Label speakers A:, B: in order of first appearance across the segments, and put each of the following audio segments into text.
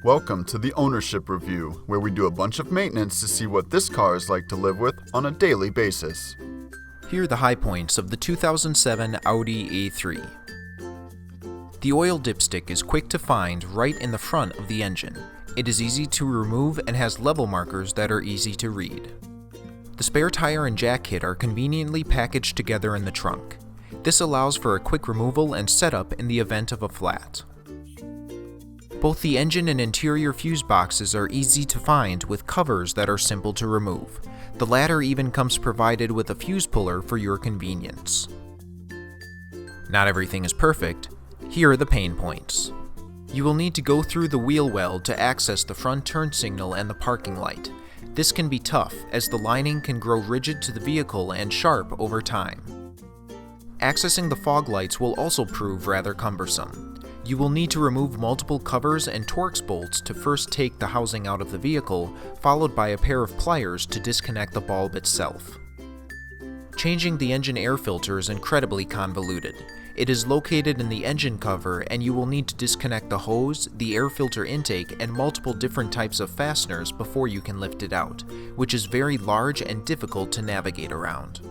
A: Welcome to the Ownership Review, where we do a bunch of maintenance to see what this car is like to live with on a daily basis.
B: Here are the high points of the 2007 Audi A3. The oil dipstick is quick to find right in the front of the engine. It is easy to remove and has level markers that are easy to read. The spare tire and jack kit are conveniently packaged together in the trunk. This allows for a quick removal and setup in the event of a flat. Both the engine and interior fuse boxes are easy to find with covers that are simple to remove. The latter even comes provided with a fuse puller for your convenience. Not everything is perfect. Here are the pain points. You will need to go through the wheel well to access the front turn signal and the parking light. This can be tough, as the lining can grow rigid to the vehicle and sharp over time. Accessing the fog lights will also prove rather cumbersome. You will need to remove multiple covers and Torx bolts to first take the housing out of the vehicle, followed by a pair of pliers to disconnect the bulb itself. Changing the engine air filter is incredibly convoluted. It is located in the engine cover, and you will need to disconnect the hose, the air filter intake, and multiple different types of fasteners before you can lift it out, which is very large and difficult to navigate around.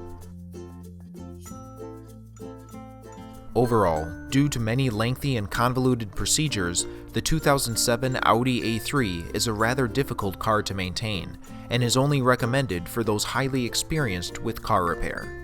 B: Overall, due to many lengthy and convoluted procedures, the 2007 Audi A3 is a rather difficult car to maintain, and is only recommended for those highly experienced with car repair.